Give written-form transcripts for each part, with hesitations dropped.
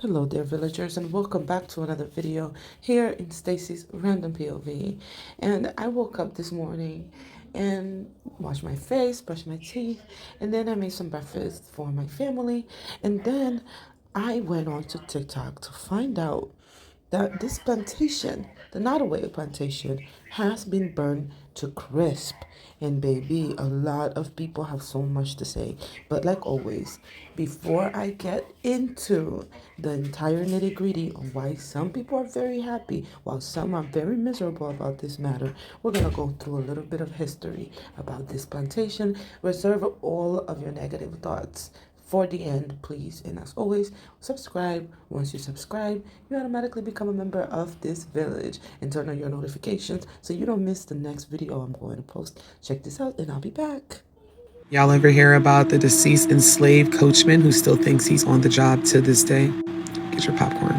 Hello there, villagers, and welcome back to another video here in Stacy's Random POV. And I woke up this morning and washed my face, brushed my teeth, and then I made some breakfast for my family. And then I went on to TikTok to find out that this plantation, the Nottoway plantation, has been burned to crisp. And baby, a lot of people have so much to say. But like always, before I get into the entire nitty gritty of why some people are very happy while some are very miserable about this matter, we're going to go through a little bit of history about this plantation. Reserve all of your negative thoughts for the end, please. And as always, subscribe. Once you subscribe, you automatically become a member of this village and turn on your notifications so you don't miss the next video I'm going to post. Check this out and I'll be back. Y'all ever hear about the deceased enslaved coachman who still thinks he's on the job to this day? Get your popcorn.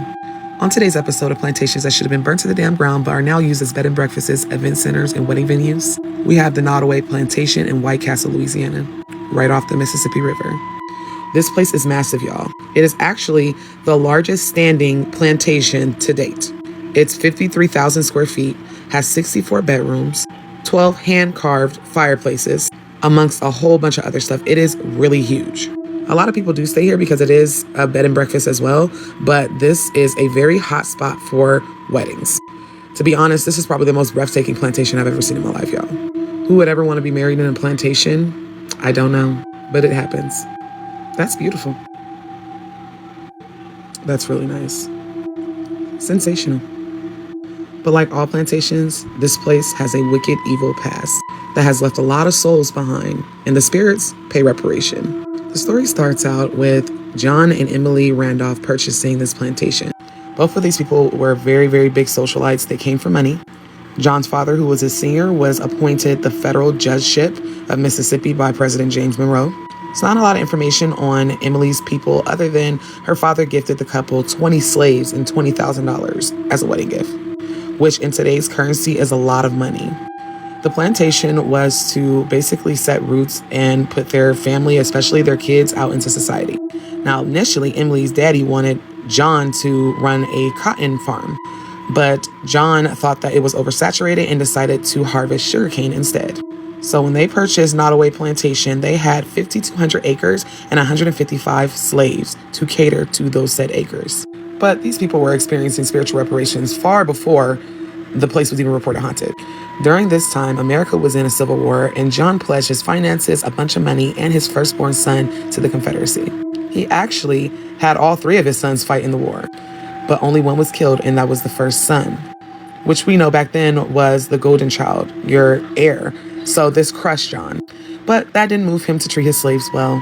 On today's episode of Plantations that should have been burnt to the damn ground but are now used as bed and breakfasts, event centers, and wedding venues, we have the Nottoway Plantation in White Castle, Louisiana, right off the Mississippi River. This place is massive, y'all. It is actually the largest standing plantation to date. It's 53,000 square feet, has 64 bedrooms, 12 hand-carved fireplaces, amongst a whole bunch of other stuff. It is really huge. A lot of people do stay here because it is a bed and breakfast as well, but this is a very hot spot for weddings. To be honest, this is probably the most breathtaking plantation I've ever seen in my life, y'all. Who would ever want to be married in a plantation? I don't know, but it happens. That's beautiful. That's really nice. Sensational. But like all plantations, this place has a wicked, evil past that has left a lot of souls behind, and the spirits pay reparation. The story starts out with John and Emily Randolph purchasing this plantation. Both of these people were very, very big socialites. They came for money. John's father, who was a senior, was appointed the federal judgeship of Mississippi by President James Monroe. It's not a lot of information on Emily's people other than her father gifted the couple 20 slaves and $20,000 as a wedding gift, which in today's currency is a lot of money. The plantation was to basically set roots and put their family, especially their kids, out into society. Now, initially, Emily's daddy wanted John to run a cotton farm, but John thought that it was oversaturated and decided to harvest sugarcane instead. So when they purchased Nottoway Plantation, they had 5,200 acres and 155 slaves to cater to those said acres. But these people were experiencing spiritual reparations far before the place was even reported haunted. During this time, America was in a civil war, and John pledged his finances, a bunch of money, and his firstborn son to the Confederacy. He actually had all three of his sons fight in the war, but only one was killed, and that was the first son, which we know back then was the golden child, your heir. So this crushed John, but that didn't move him to treat his slaves well.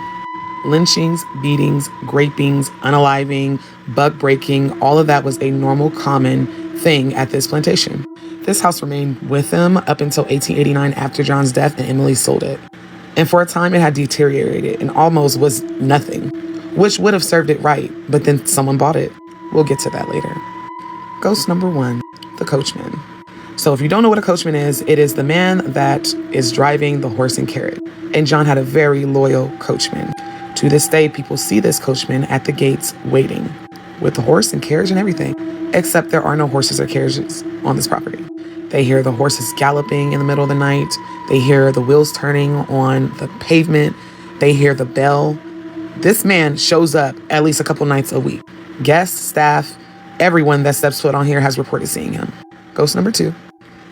Lynchings, beatings, grapings, unaliving, bug breaking, all of that was a normal, common thing at this plantation. This house remained with them up until 1889 after John's death, and Emily sold it. And for a time it had deteriorated and almost was nothing, which would have served it right, but then someone bought it. We'll get to that later. Ghost number 1, the coachman. So if you don't know what a coachman is, it is the man that is driving the horse and carriage. And John had a very loyal coachman. To this day, people see this coachman at the gates waiting with the horse and carriage and everything, except there are no horses or carriages on this property. They hear the horses galloping in the middle of the night. They hear the wheels turning on the pavement. They hear the bell. This man shows up at least a couple nights a week. Guests, staff, everyone that steps foot on here has reported seeing him. Ghost number 2.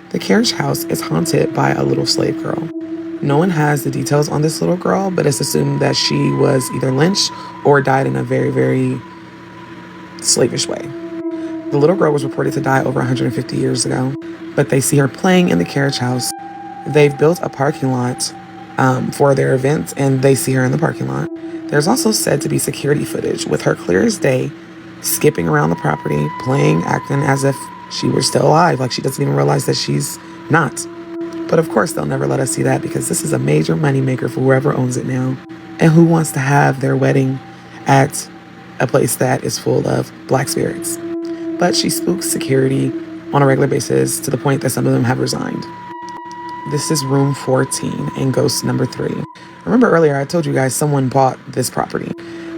The carriage house is haunted by a little slave girl. No one has the details on this little girl, but it's assumed that she was either lynched or died in a very, very slavish way. The little girl was reported to die over 150 years ago, but they see her playing in the carriage house. They've built a parking lot for their events, and they see her in the parking lot. There's also said to be security footage with her clear as day, skipping around the property, playing, acting as if she were still alive, like she doesn't even realize that she's not. But of course, they'll never let us see that because this is a major moneymaker for whoever owns it now. And who wants to have their wedding at a place that is full of black spirits? But she spooks security on a regular basis to the point that some of them have resigned. This is room 14 and ghost number 3. Remember earlier I told you guys someone bought this property.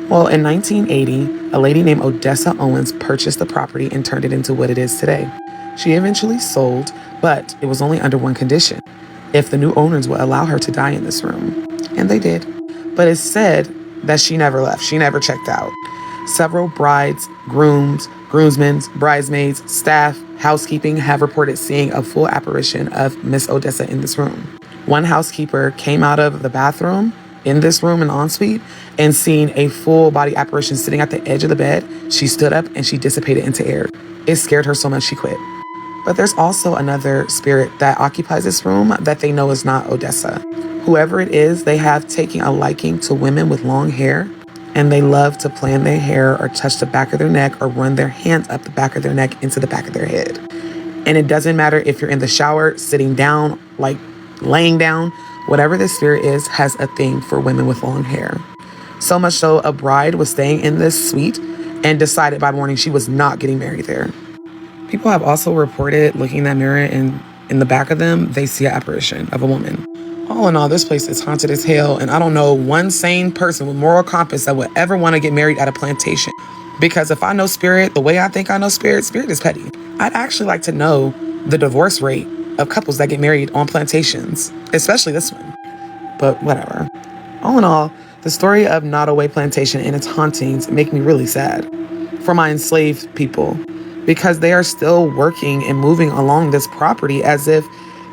Well, in 1980, a lady named Odessa Owens purchased the property and turned it into what it is today. She eventually sold, but it was only under one condition: if the new owners would allow her to die in this room. And they did. But it's said that she never left. She never checked out. Several brides, grooms, groomsmen, bridesmaids, staff, housekeeping have reported seeing a full apparition of Miss Odessa in this room. One housekeeper came out of the bathroom in this room, an ensuite, and seen a full body apparition sitting at the edge of the bed. She stood up and she dissipated into air. It scared her so much she quit. But there's also another spirit that occupies this room that they know is not Odessa. Whoever it is, they have taken a liking to women with long hair, and they love to plan their hair or touch the back of their neck or run their hands up the back of their neck into the back of their head. And it doesn't matter if you're in the shower, sitting down, like laying down, whatever the spirit is has a thing for women with long hair. So much so, a bride was staying in this suite and decided by morning she was not getting married there. People have also reported looking in that mirror and in the back of them, they see an apparition of a woman. All in all, this place is haunted as hell, and I don't know one sane person with moral compass that would ever want to get married at a plantation. Because if I know spirit the way I think I know spirit, spirit is petty. I'd actually like to know the divorce rate of couples that get married on plantations, especially this one. But whatever. All in all, the story of Nottoway Plantation and its hauntings make me really sad for my enslaved people, because they are still working and moving along this property as if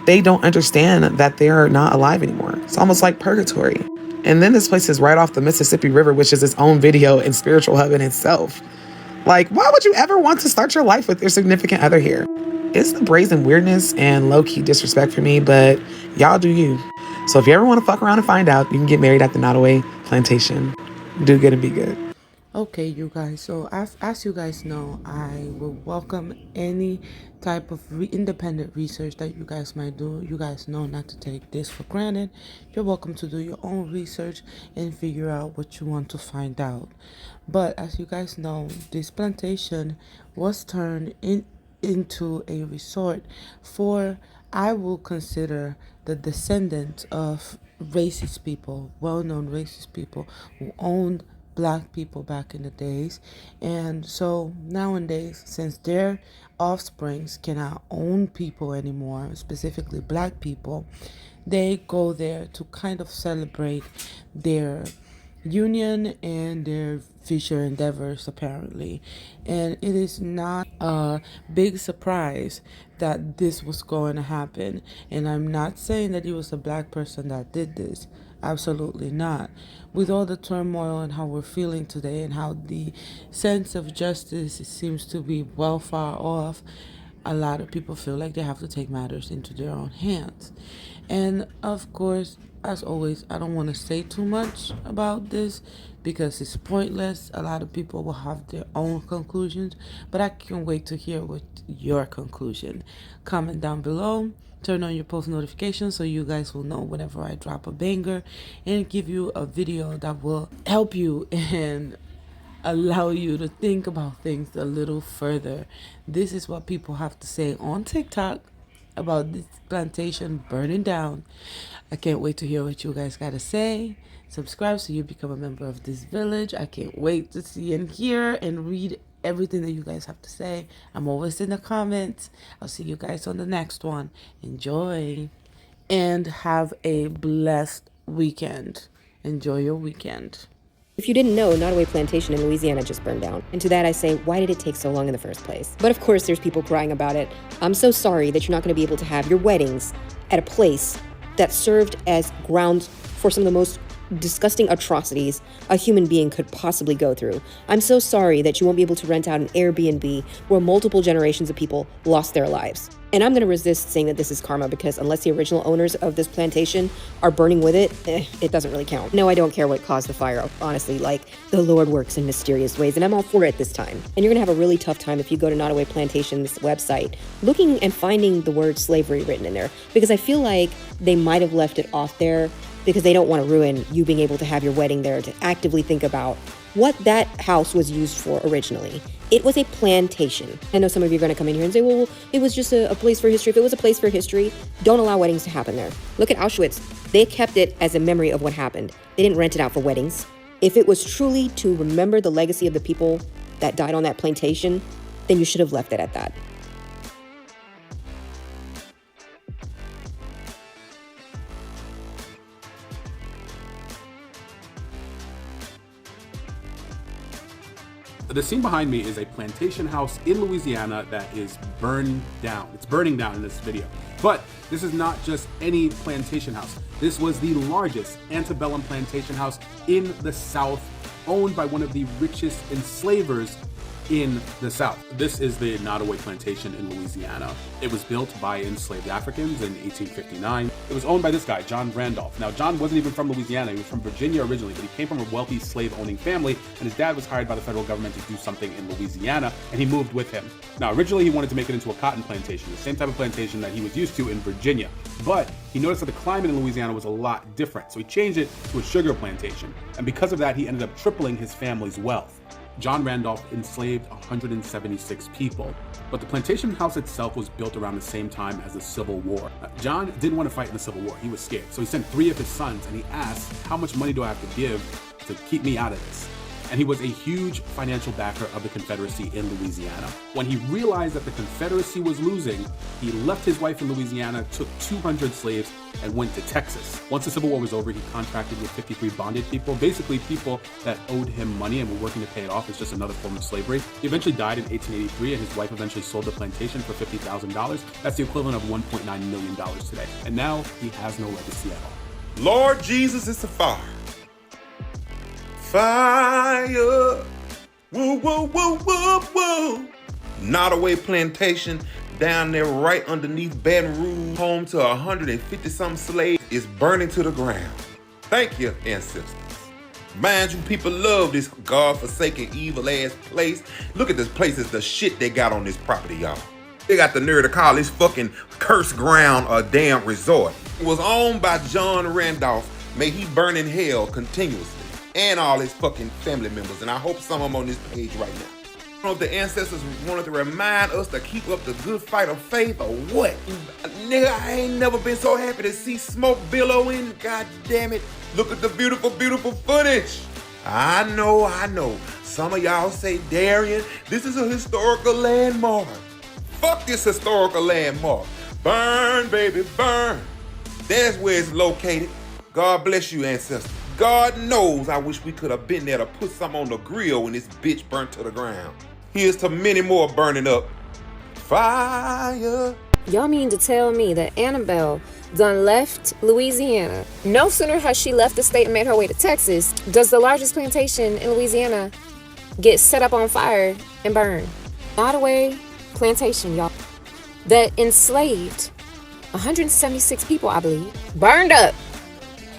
they don't understand that they are not alive anymore. It's almost like purgatory. And then this place is right off the Mississippi River, which is its own video and spiritual hub in itself. Like, why would you ever want to start your life with your significant other here? It's the brazen weirdness and low-key disrespect for me, but y'all do you. So if you ever want to fuck around and find out, you can get married at the Nottoway Plantation. Do good and be good. Okay, you guys. So as you guys know, I will welcome any type of independent research that you guys might do. You guys know not to take this for granted. You're welcome to do your own research and figure out what you want to find out. But as you guys know, this plantation was turned into a resort for, I will consider, the descendants of racist people, well-known racist people who owned black people back in the days. And so nowadays, since their offsprings cannot own people anymore, specifically black people, they go there to kind of celebrate their union and their future endeavors, apparently. And it is not a big surprise that this was going to happen. And I'm not saying that it was a black person that did this. Absolutely not. With all the turmoil and how we're feeling today and how the sense of justice seems to be well far off, a lot of people feel like they have to take matters into their own hands. And of course, as always, I don't want to say too much about this because it's pointless. A lot of people will have their own conclusions, but I can't wait to hear what your conclusion. Comment down below. Turn on your post notifications so you guys will know whenever I drop a banger, and give you a video that will help you and allow you to think about things a little further. This is what people have to say on TikTok about this plantation burning down. I can't wait to hear what you guys got to say. Subscribe so you become a member of this village. I can't wait to see and hear and read everything that you guys have to say. I'm always in the comments. I'll see you guys on the next one. Enjoy and have a blessed weekend. Enjoy your weekend. If you didn't know, Nottoway Plantation in Louisiana just burned down. And to that I say, why did it take so long in the first place? But of course, there's people crying about it. I'm so sorry that you're not going to be able to have your weddings at a place that served as grounds for some of the most disgusting atrocities a human being could possibly go through. I'm so sorry that you won't be able to rent out an Airbnb where multiple generations of people lost their lives. And I'm going to resist saying that this is karma, because unless the original owners of this plantation are burning with it, it doesn't really count. No, I don't care what caused the fire, honestly. Like, the Lord works in mysterious ways, and I'm all for it this time. And you're going to have a really tough time if you go to Nottoway Plantation's website looking and finding the word slavery written in there, because I feel like they might have left it off there because they don't want to ruin you being able to have your wedding there, to actively think about what that house was used for originally. It was a plantation. I know some of you are going to come in here and say, well, it was just a place for history. If it was a place for history, don't allow weddings to happen there. Look at Auschwitz. They kept it as a memory of what happened. They didn't rent it out for weddings. If it was truly to remember the legacy of the people that died on that plantation, then you should have left it at that. The scene behind me is a plantation house in Louisiana that is burned down. It's burning down in this video. But this is not just any plantation house. This was the largest antebellum plantation house in the South, owned by one of the richest enslavers in the South. This is the Nottoway Plantation in Louisiana. It was built by enslaved Africans in 1859. It was owned by this guy, John Randolph. Now, John wasn't even from Louisiana. He was from Virginia originally, but he came from a wealthy slave-owning family, and his dad was hired by the federal government to do something in Louisiana, and he moved with him. Now, originally, he wanted to make it into a cotton plantation, the same type of plantation that he was used to in Virginia. But he noticed that the climate in Louisiana was a lot different, so he changed it to a sugar plantation. And because of that, he ended up tripling his family's wealth. John Randolph enslaved 176 people, but the plantation house itself was built around the same time as the Civil War. John didn't want to fight in the Civil War. He was scared. So he sent 3 of his sons and he asked, how much money do I have to give to keep me out of this? And he was a huge financial backer of the Confederacy in Louisiana. When he realized that the Confederacy was losing, he left his wife in Louisiana, took 200 slaves, and went to Texas. Once the Civil War was over, he contracted with 53 bonded people, basically people that owed him money and were working to pay it off. It's just another form of slavery. He eventually died in 1883, and his wife eventually sold the plantation for $50,000. That's the equivalent of $1.9 million today. And now he has no legacy at all. Lord Jesus, it's a fire. Fire. Woo, woo, woo, woo, woo. Nottoway Plantation down there right underneath Baton Rouge, home to 150-something slaves, is burning to the ground. Thank you, ancestors. Mind you, people love this God-forsaken, evil-ass place. Look at this place. It's the shit they got on this property, y'all. They got the nerve to call this fucking cursed ground a damn resort. It was owned by John Randolph. May he burn in hell continuously. And all his fucking family members. And I hope some of them on this page right now. I don't know if the ancestors wanted to remind us to keep up the good fight of faith or what. Nigga, I ain't never been so happy to see smoke billowing. God damn it. Look at the beautiful, beautiful footage. I know. Some of y'all say, Darian, this is a historical landmark. Fuck this historical landmark. Burn, baby, burn. That's where it's located. God bless you, ancestors. God knows I wish we could have been there to put some on the grill when this bitch burnt to the ground. Here's to many more burning up. Fire. Y'all mean to tell me that Annabelle done left Louisiana? No sooner has she left the state and made her way to Texas, does the largest plantation in Louisiana get set up on fire and burned. Nottoway Plantation, y'all, that enslaved 176 people, I believe, burned up.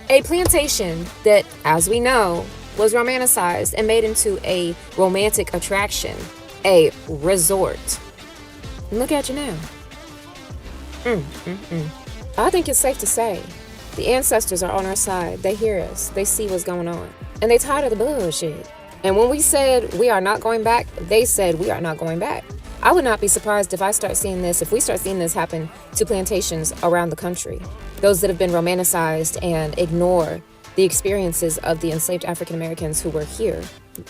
A plantation that, as we know, was romanticized and made into a romantic attraction, a resort. And look at you now. I think it's safe to say the ancestors are on our side. They hear us. They see what's going on. And they tired of the bullshit. And when we said we are not going back, they said we are not going back. I would not be surprised if we start seeing this happen to plantations around the country. Those that have been romanticized and ignore the experiences of the enslaved African Americans who were here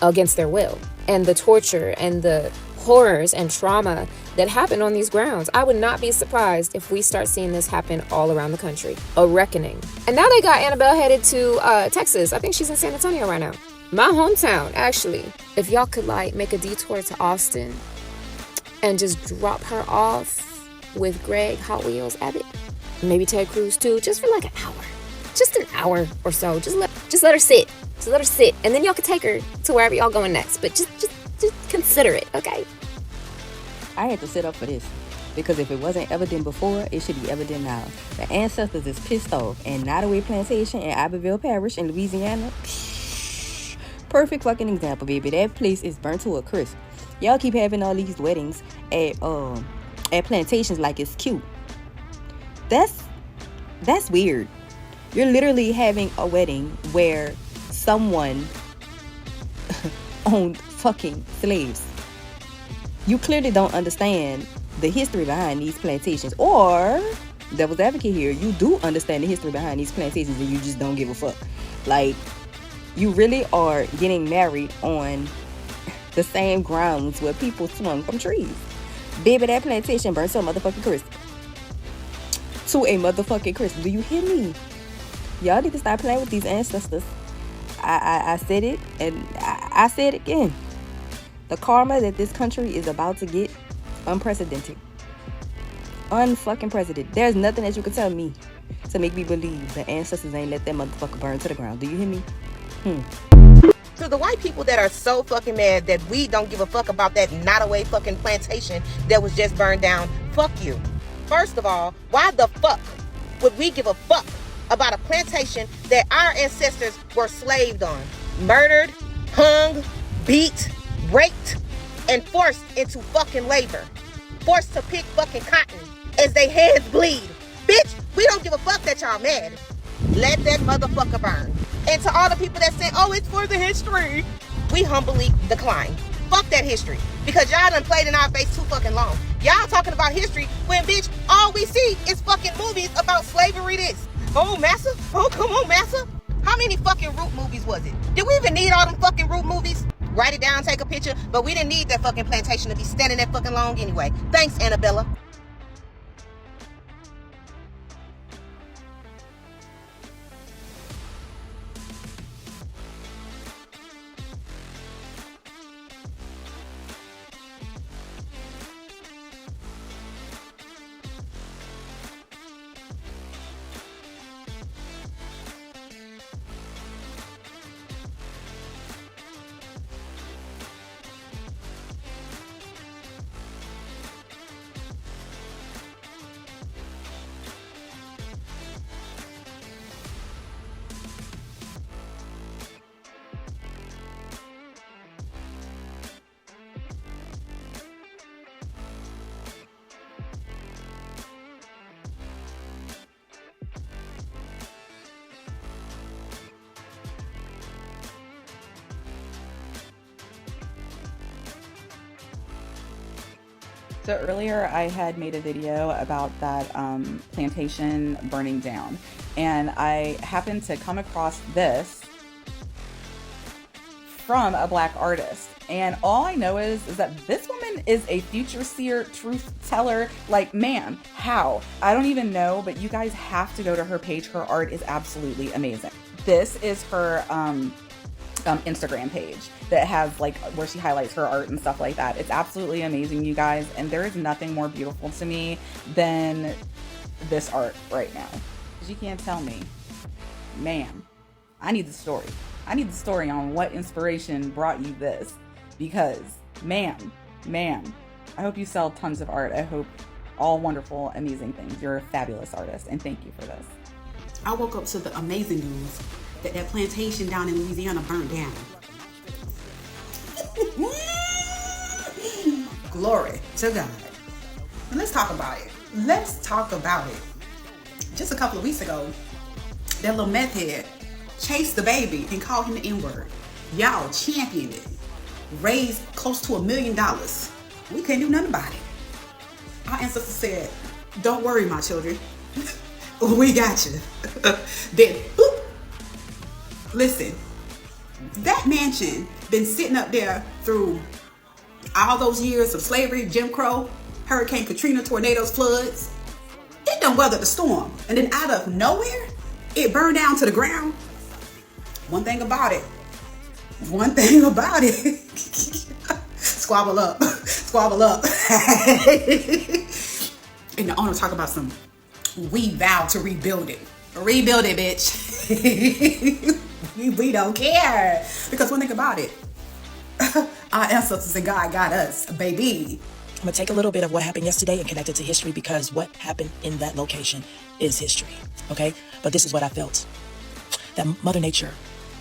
against their will, and the torture and the horrors and trauma that happened on these grounds. I would not be surprised if we start seeing this happen all around the country. A reckoning. And now they got Annabelle headed to Texas. I think she's in San Antonio right now. My hometown, actually. If y'all could make a detour to Austin and just drop her off with Greg Hot Wheels Abbott, maybe Ted Cruz too, just for like an hour. Just an hour or so. Just let her sit. Just let her sit. And then y'all can take her to wherever y'all going next. But just consider it, okay? I had to sit up for this because if it wasn't evident before, it should be evident now. The ancestors is pissed off, and Nottoway Plantation in Abbeville Parish in Louisiana, perfect fucking example, baby. That place is burnt to a crisp. Y'all keep having all these weddings at plantations like it's cute. That's weird. You're literally having a wedding where someone owned fucking slaves. You clearly don't understand the history behind these plantations. Or, devil's advocate here, you do understand the history behind these plantations and you just don't give a fuck. Like, You really are getting married on the same grounds where people swung from trees. Baby, that plantation burned to a motherfucking crisp. To a motherfucking crisp. Do you hear me? Y'all need to stop playing with these ancestors. I said it, and I said it again. The karma that this country is about to get, unprecedented. Unfucking precedented. There's nothing that you can tell me to make me believe the ancestors ain't let that motherfucker burn to the ground. Do you hear me? To the white people that are so fucking mad that we don't give a fuck about that Nottoway fucking plantation that was just burned down, fuck you. First of all, why the fuck would we give a fuck about a plantation that our ancestors were slaved on, murdered, hung, beat, raped, and forced into fucking labor, forced to pick fucking cotton as they hands bleed? Bitch, we don't give a fuck that y'all mad. Let that motherfucker burn. And to all the people that say, oh, it's for the history, we humbly decline. Fuck that history. Because y'all done played in our face too fucking long. Y'all talking about history when, bitch, all we see is fucking movies about slavery this. Oh, massa? Oh, come on, massa? How many fucking Root movies was it? Did we even need all them fucking Root movies? Write it down, take a picture, but we didn't need that fucking plantation to be standing that fucking long anyway. Thanks, Annabella. So earlier I had made a video about that plantation burning down, and I happened to come across this from a Black artist. And all I know is that this woman is a future seer, truth teller. Like, ma'am, how? I don't even know, but you guys have to go to her page. Her art is absolutely amazing. This is her Instagram page that has like where she highlights her art and stuff like that. It's absolutely amazing, you guys, and there is nothing more beautiful to me than this art right now. Because you can't tell me, ma'am, I need the story. I need the story on what inspiration brought you this, because ma'am, I hope you sell tons of art. I hope all wonderful, amazing things. You're a fabulous artist, and thank you for this. I woke up to the amazing news that plantation down in Louisiana burned down. Glory to God. And let's talk about it. Just a couple of weeks ago, that little meth head chased the baby and called him the N-word. Y'all championed it. Raised close to $1 million. We couldn't do nothing about it. Our ancestors said, don't worry, my children. We got you. Then, boop. Listen, that mansion been sitting up there through all those years of slavery, Jim Crow, Hurricane Katrina, tornadoes, floods. It done weathered the storm. And then out of nowhere, it burned down to the ground. One thing about it. Squabble up. And the owner talk about some, we vow to rebuild it. Rebuild it, bitch. We don't care. Because one thing about it, our ancestors and God got us, baby. I'm going to take a little bit of what happened yesterday and connect it to history, because what happened in that location is history, okay? But this is what I felt. That Mother Nature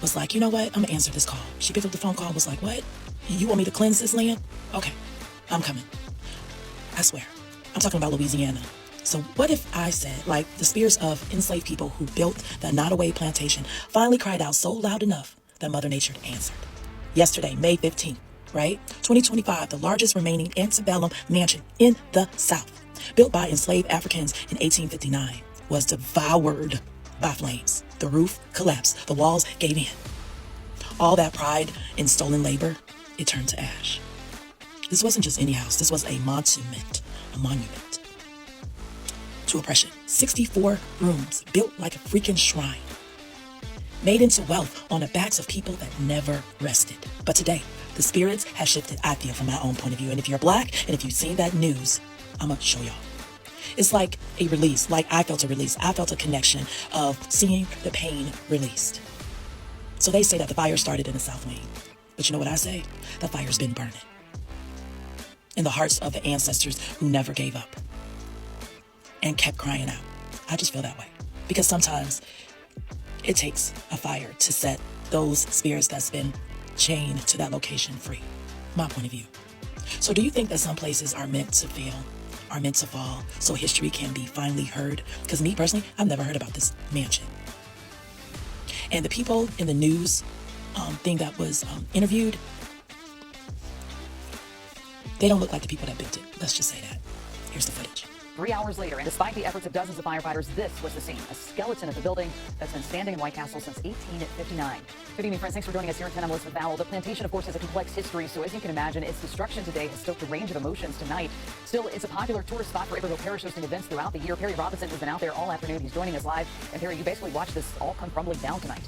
was like, you know what? I'm going to answer this call. She picked up the phone call and was like, what? You want me to cleanse this land? Okay, I'm coming. I swear. I'm talking about Louisiana. So what if I said, like, the spirits of enslaved people who built the Nottoway plantation finally cried out so loud enough that Mother Nature answered. Yesterday, May 15th, right? 2025, the largest remaining antebellum mansion in the South, built by enslaved Africans in 1859, was devoured by flames. The roof collapsed. The walls gave in. All that pride in stolen labor, it turned to ash. This wasn't just any house. This was a monument to oppression. 64 rooms built like a freaking shrine, made into wealth on the backs of people that never rested. But today, the spirits have shifted, I feel, from my own point of view. And if you're black, and if you've seen that news, I'm gonna show y'all. It's like a release, like I felt a release. I felt a connection of seeing the pain released. So they say that the fire started in the South Wing. But you know what I say? The fire's been burning in the hearts of the ancestors who never gave up and kept crying out. I just feel that way. Because sometimes it takes a fire to set those spirits that's been chained to that location free. My point of view. So do you think that some places are meant to fail, are meant to fall, so history can be finally heard? Because me personally, I've never heard about this mansion. And the people in the news thing that was interviewed, they don't look like the people that built it. Let's just say that. Here's the footage. 3 hours later, and despite the efforts of dozens of firefighters, this was the scene. A skeleton of the building that's been standing in White Castle since 1859. Good evening, friends. Thanks for joining us here in 10. I'm Elizabeth Bowell. The Plantation, of course, has a complex history, so as you can imagine, its destruction today has stoked a range of emotions tonight. Still, it's a popular tourist spot for Iberville Parish, hosting events throughout the year. Perry Robinson has been out there all afternoon. He's joining us live. And Perry, you basically watched this all come crumbling down tonight.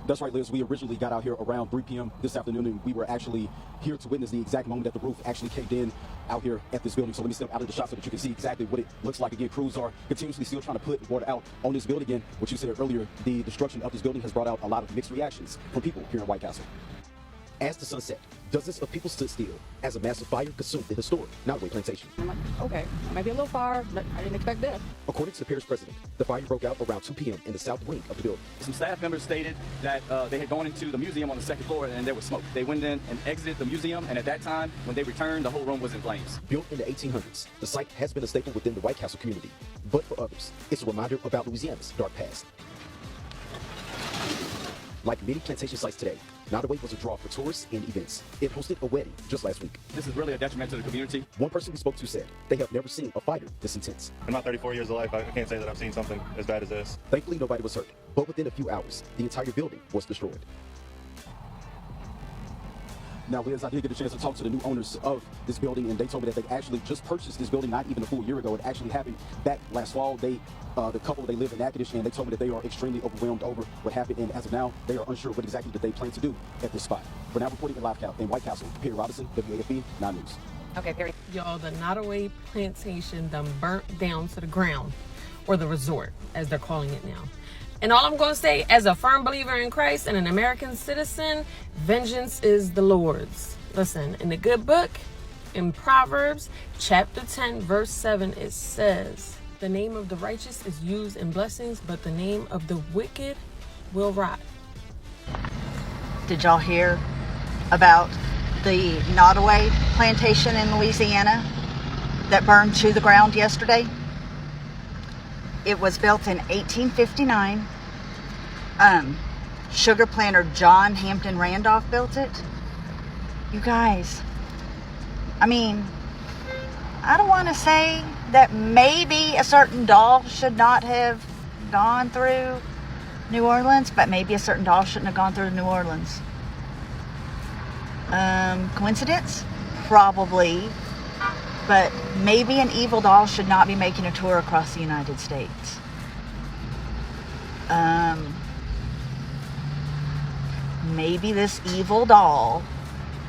That's right, Liz. We originally got out here around 3 p.m. this afternoon, and we were actually here to witness the exact moment that the roof actually caved in out here at this building. So let me step out of the shot so that you can see exactly what it looks like. Again, crews are continuously still trying to put water out on this building. Again, what you said earlier, the destruction of this building has brought out a lot of mixed reactions from people here in White Castle. As the sun set, dozens of people stood still as a massive fire consumed the historic Nottoway Plantation. Okay, maybe a little fire, but I didn't expect that. According to the parish president, the fire broke out around 2 p.m. in the south wing of the building. Some staff members stated that they had gone into the museum on the second floor and there was smoke. They went in and exited the museum, and at that time, when they returned, the whole room was in flames. Built in the 1800s, the site has been a staple within the White Castle community. But for others, it's a reminder about Louisiana's dark past. Like many plantation sites today, Nottoway was a draw for tourists and events. It hosted a wedding just last week. This is really a detriment to the community. One person we spoke to said they have never seen a fire this intense. In my 34 years of life, I can't say that I've seen something as bad as this. Thankfully, nobody was hurt, but within a few hours, the entire building was destroyed. Now, Liz, I did get a chance to talk to the new owners of this building, and they told me that they actually just purchased this building not even a full year ago. It actually happened back last fall. The couple, they live in Natchitoches, and they told me that they are extremely overwhelmed over what happened, and as of now, they are unsure what exactly that they plan to do at this spot. For now, reporting in live in White Castle, Perry Robinson, WAFB 9 News. Okay, Perry. Y'all, the Nottoway Plantation done burnt down to the ground, or the resort, as they're calling it now. And all I'm going to say, as a firm believer in Christ and an American citizen, vengeance is the Lord's. Listen, in the good book, in Proverbs, chapter 10, verse 7, it says, the name of the righteous is used in blessings, but the name of the wicked will rot. Did y'all hear about the Nottoway Plantation in Louisiana that burned to the ground yesterday? It was built in 1859. Sugar planter John Hampton Randolph built it. You guys, I mean, I don't want to say that maybe a certain doll should not have gone through New Orleans, but maybe a certain doll shouldn't have gone through New Orleans. Coincidence? Probably. But maybe an evil doll should not be making a tour across the United States. Maybe this evil doll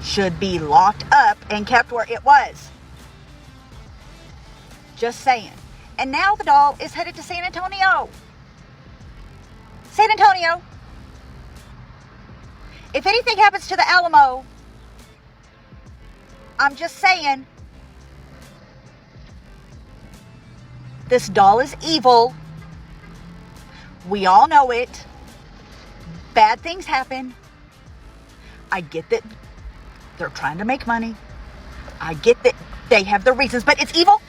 should be locked up and kept where it was. Just saying. And now the doll is headed to San Antonio. San Antonio. If anything happens to the Alamo, I'm just saying, this doll is evil. We all know it. Bad things happen. I get that they're trying to make money. I get that they have their reasons, but it's evil.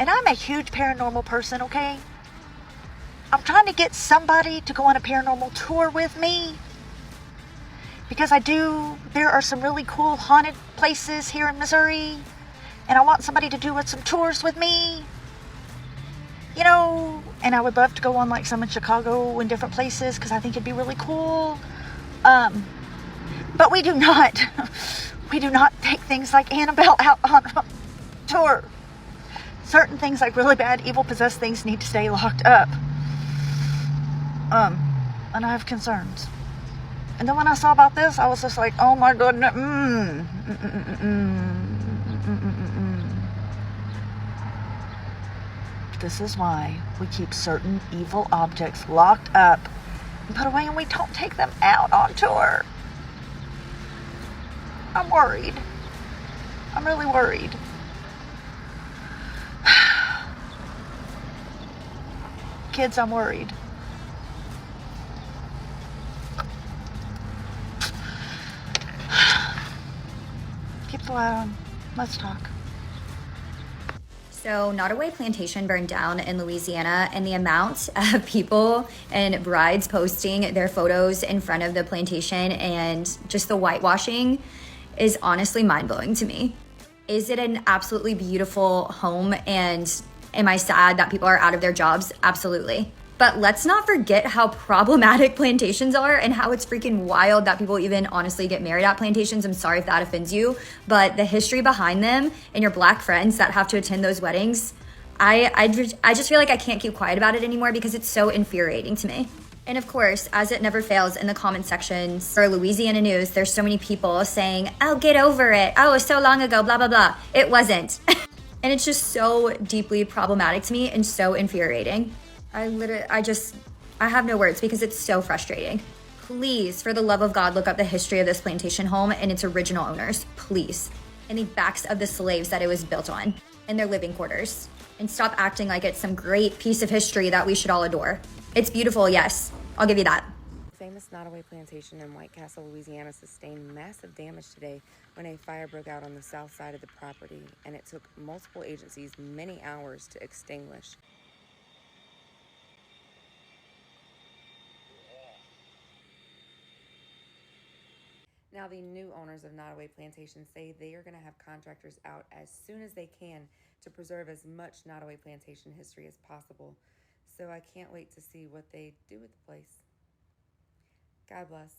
And I'm a huge paranormal person, okay? I'm trying to get somebody to go on a paranormal tour with me. Because there are some really cool haunted places here in Missouri. And I want somebody to do some tours with me. You know, and I would love to go on like some in Chicago and different places because I think it'd be really cool. But we do not take things like Annabelle out on tour. Certain things like really bad, evil, possessed things need to stay locked up. And I have concerns. And then when I saw about this, I was just like, oh my goodness. This is why we keep certain evil objects locked up and put away, and we don't take them out on tour. I'm worried. I'm really worried. Kids, I'm worried. Keep the light on. Let's talk. So Nottoway Plantation burned down in Louisiana, and the amount of people and brides posting their photos in front of the plantation and just the whitewashing is honestly mind-blowing to me. Is it an absolutely beautiful home, and am I sad that people are out of their jobs? Absolutely. But let's not forget how problematic plantations are and how it's freaking wild that people even honestly get married at plantations. I'm sorry if that offends you, but the history behind them and your Black friends that have to attend those weddings, I just feel like I can't keep quiet about it anymore because it's so infuriating to me. And of course, as it never fails in the comment sections for Louisiana news, there's so many people saying, oh, get over it. Oh, it was so long ago, blah, blah, blah. It wasn't. And it's just so deeply problematic to me and so infuriating. I have no words because it's so frustrating. Please, for the love of God, look up the history of this plantation home and its original owners, please. And the backs of the slaves that it was built on and their living quarters. And stop acting like it's some great piece of history that we should all adore. It's beautiful, yes. I'll give you that. Famous Nottoway Plantation in White Castle, Louisiana sustained massive damage today when a fire broke out on the south side of the property, and it took multiple agencies many hours to extinguish. Now, the new owners of Nottoway Plantation say they are going to have contractors out as soon as they can to preserve as much Nottoway Plantation history as possible. So I can't wait to see what they do with the place. God bless.